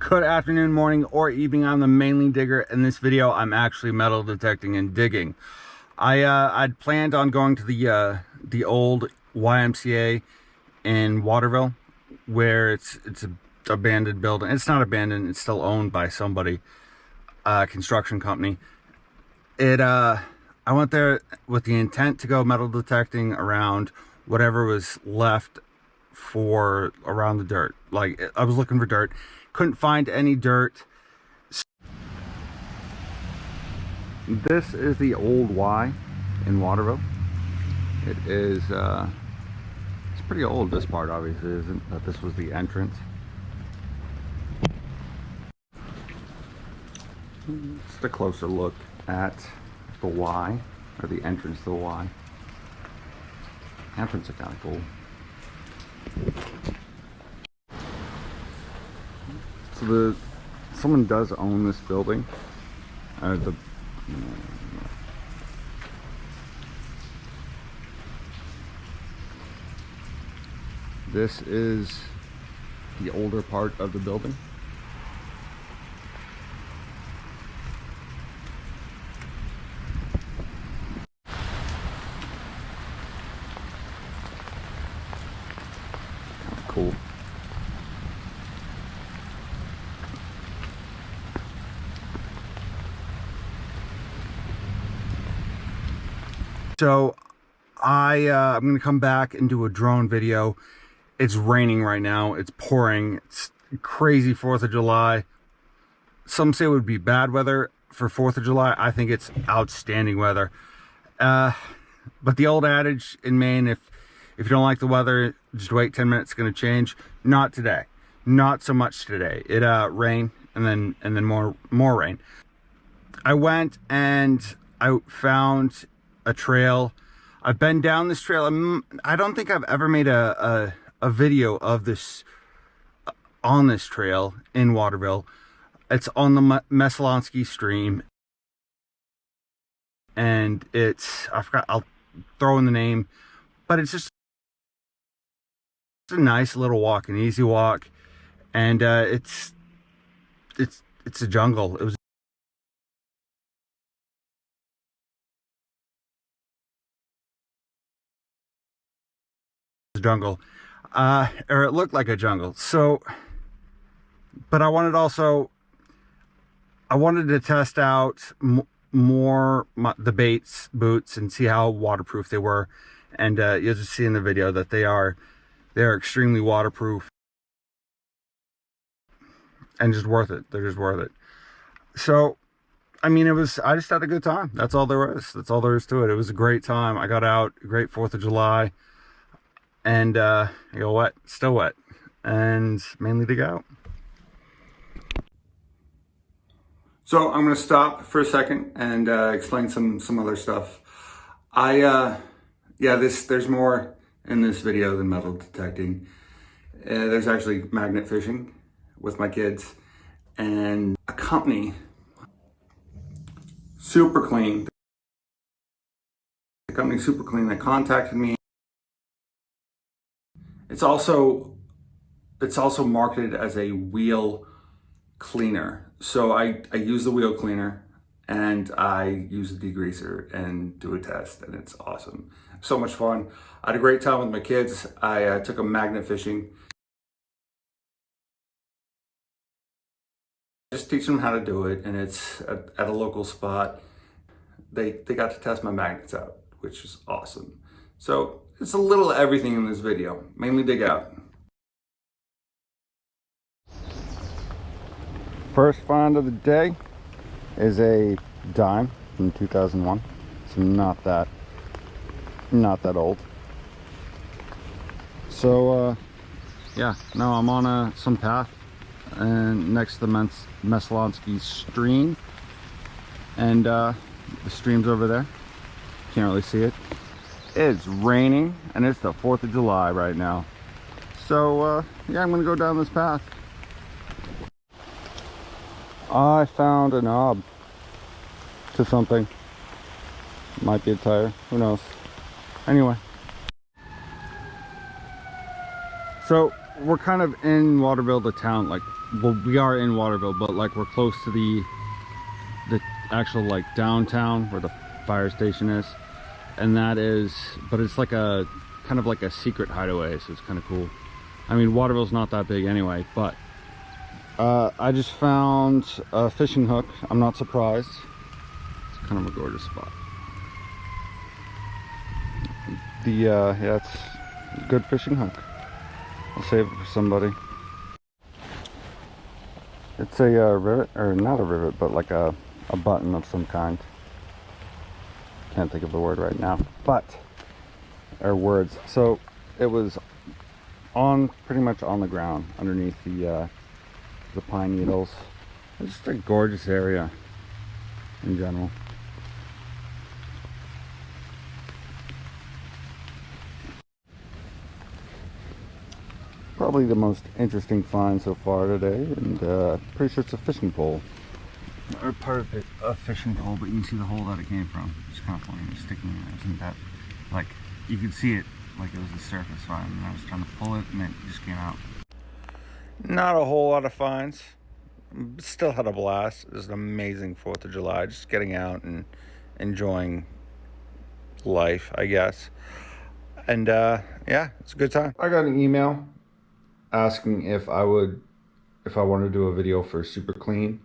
Good afternoon, morning, or evening. I'm the mainly digger. In this video, I'm actually metal detecting and digging. I'd planned on going to the old YMCA in Waterville, where it's a abandoned building. It's not abandoned, it's still owned by somebody, construction company. I went there with the intent to go metal detecting around whatever was left for around the dirt. Like, I was looking for dirt, couldn't find any dirt. This is the old Y in Waterville. It is it's pretty old, this part obviously isn't, but this was the entrance. Just a closer look at the Y, or the entrance to the Y. Entrance are kind of cool. So someone does own this building. This is the older part of the building. Cool. So I'm gonna come back and do a drone video. It's raining right now, it's pouring, it's crazy 4th of July. Some say it would be bad weather for 4th of July. I think it's outstanding weather. But the old adage in Maine, if you don't like the weather, just wait 10 minutes, it's gonna change. Not today, not so much today. It rained and then more rain. I went and I found a trail. I've been down this trail. I don't think I've ever made a video of this on this trail in Waterville. It's on the Messalonsky stream, and I forgot, I'll throw in the name, but it's just a nice little walk, an easy walk, and it's a jungle. It was a jungle, or it looked like a jungle. So, but I wanted to test out more the baits boots and see how waterproof they were, and you'll just see in the video that they're extremely waterproof and just worth it. They're just worth it. So I mean, I just had a good time. That's all there is. That's all there is to it. It was a great time. I got out, great 4th of July, and I go wet, still wet, and mainly to go. So I'm going to stop for a second and explain some other stuff. There's more in this video than metal detecting. There's actually magnet fishing with my kids, and a company, Super Clean. The company Super Clean, that contacted me. It's also marketed as a wheel cleaner. So I use the wheel cleaner and I use a degreaser and do a test, and it's awesome. So much fun. I had a great time with my kids. I took them magnet fishing. Just teach them how to do it, and it's at a local spot. They got to test my magnets out, which is awesome. So it's a little of everything in this video, mainly dig out. First find of the day is a dime from 2001, so not that old. So yeah, now I'm on some path and next to the Messalonsky stream, and the stream's over there. Can't really see it. It's raining and it's the 4th of July right now. So yeah, I'm gonna go down this path. I found a knob to something. Might be a tire, who knows. Anyway, so we're kind of in Waterville, the town. Like, well, we are in Waterville, but like we're close to the actual like downtown where the fire station is, and that is, but it's like a kind of like a secret hideaway, so it's kind of cool. I mean, Waterville's not that big anyway, but I just found a fishing hook. I'm not surprised. It's kind of a gorgeous spot. Yeah, it's a good fishing hook. I'll save it for somebody. It's a rivet, or not a rivet, but like a button of some kind. Can't think of the word right now, but, or words. So it was on, pretty much on the ground underneath the pine needles. It's just a gorgeous area in general. Probably the most interesting find so far today, and pretty sure it's a fishing pole. Or part of it, a fishing pole, but you can see the hole that it came from. It's kind of funny, it's sticking in there, isn't that? Like, you could see it like it was a surface find, and I was trying to pull it, and it just came out. Not a whole lot of finds. Still had a blast. It was an amazing 4th of July, just getting out and enjoying life, I guess. And yeah, it's a good time. I got an email asking if I wanted to do a video for Super Clean,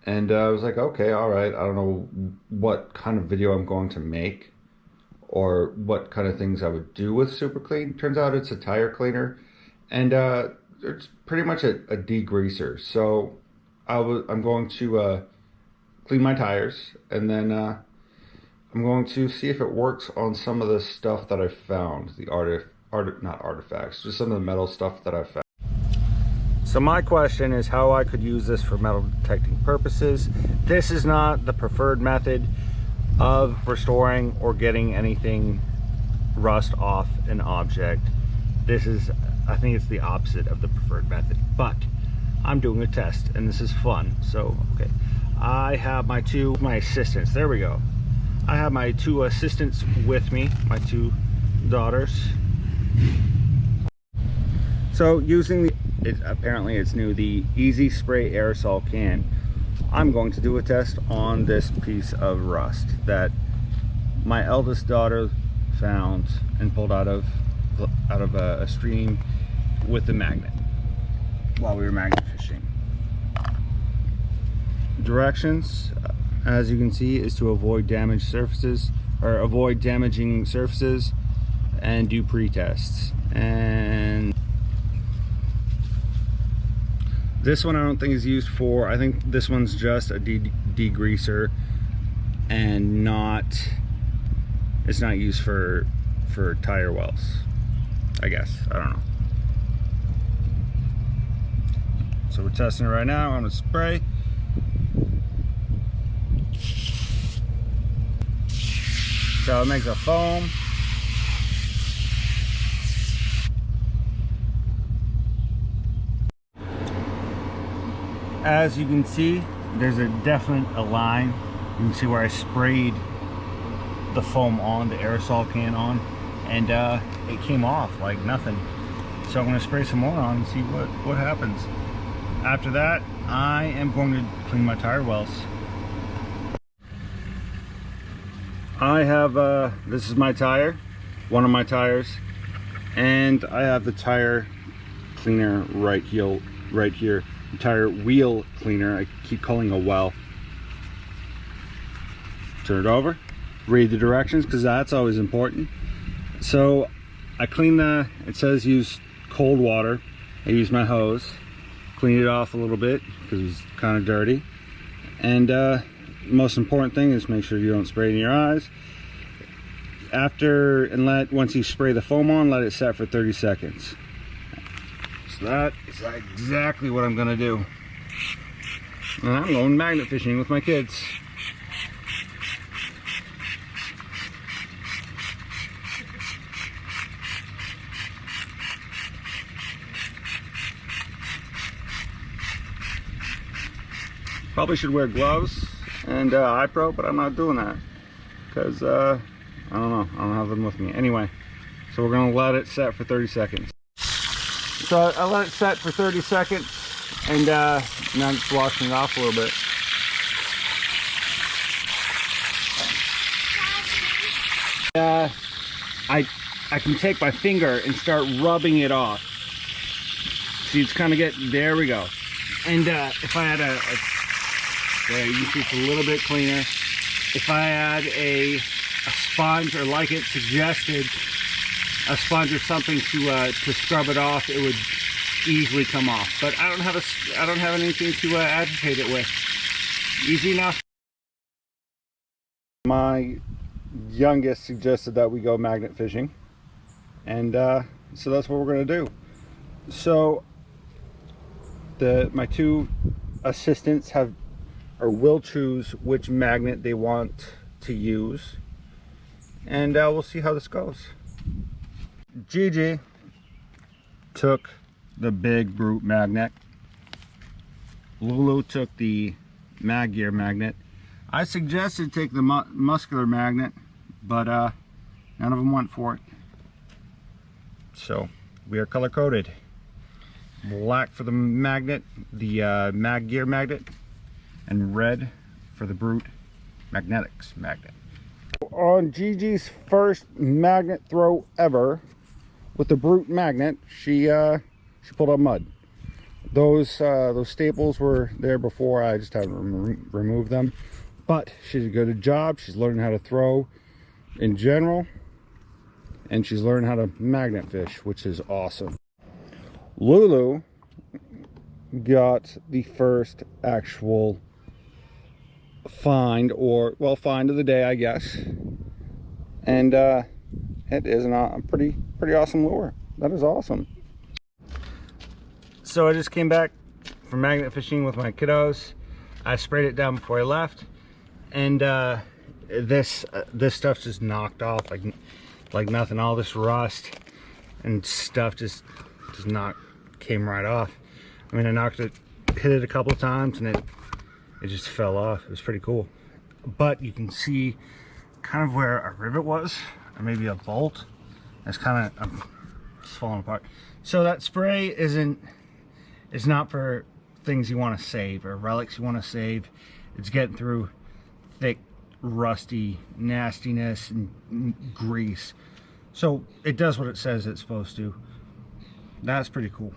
and I was like, okay, all right. I don't know what kind of video I'm going to make or what kind of things I would do with Super Clean. Turns out it's a tire cleaner, and it's pretty much a degreaser. So I'm going to clean my tires, and then I'm going to see if it works on some of the stuff that I found, the not artifacts, just some of the metal stuff that I found. So my question is how I could use this for metal detecting purposes. This is not the preferred method of restoring or getting anything rust off an object. This is, I think it's the opposite of the preferred method, but I'm doing a test and this is fun. So, okay. I have my assistants, there we go. I have my 2 assistants with me, my 2 daughters. So using apparently it's new, the Easy Spray aerosol can, I'm going to do a test on this piece of rust that my eldest daughter found and pulled out of a stream with the magnet while we were magnet fishing. Directions, as you can see, is to avoid damaged surfaces, or avoid damaging surfaces, and do pre-tests. And this one I don't think is used for, I think this one's just a degreaser and it's not used for tire wells, I guess. I don't know. So we're testing it right now. I'm gonna spray. So it makes a foam. As you can see, there's a definite line. You can see where I sprayed the foam on, the aerosol can on, and it came off like nothing. So I'm gonna spray some more on and see what happens. After that, I am going to clean my tire wells. I have, this is my tire, one of my tires, and I have the tire cleaner right here, the tire wheel cleaner. I keep calling a well. Turn it over, read the directions, because that's always important. So I clean it says use cold water. I use my hose, clean it off a little bit because it's kind of dirty. And most important thing is make sure you don't spray it in your eyes. Once you spray the foam on, let it set for 30 seconds. So that is exactly what I'm gonna do. And I'm going magnet fishing with my kids. Probably should wear gloves and eye pro, but I'm not doing that because I don't know, I don't have them with me. Anyway, so we're gonna let it set for 30 seconds. So I let it set for 30 seconds, and now I'm just washing it off a little bit. I can take my finger and start rubbing it off. See, it's kind of getting, there we go. And if I had there, you see it's a little bit cleaner. If I had a sponge, or like it suggested, a sponge or something to scrub it off, it would easily come off. But I don't have anything to agitate it with. Easy enough. My youngest suggested that we go magnet fishing, and so that's what we're going to do. So my two assistants will choose which magnet they want to use, and we'll see how this goes. Gigi took the big brute magnet. Lulu took the mag gear magnet. I suggested take the muscular magnet, but none of them went for it. So we are color coded. Black for the magnet, the mag gear magnet, and red for the brute magnetics magnet. On Gigi's first magnet throw ever with the brute magnet, she pulled up mud. Those staples were there before. I just haven't removed them. But she did a good job. She's learning how to throw in general, and she's learning how to magnet fish, which is awesome. Lulu got the first actual find, find of the day, I guess. And it is a pretty awesome lure. That is awesome. So I just came back from magnet fishing with my kiddos. I sprayed it down before I left, and this stuff just knocked off like nothing. All this rust and stuff just came right off. I mean, I hit it a couple of times, and it just fell off. It was pretty cool. But you can see kind of where a rivet was, or maybe a bolt. It's kind of just falling apart. So that spray is not for things you want to save or relics you want to save. It's getting through thick, rusty nastiness and grease. So it does what it says it's supposed to. That's pretty cool.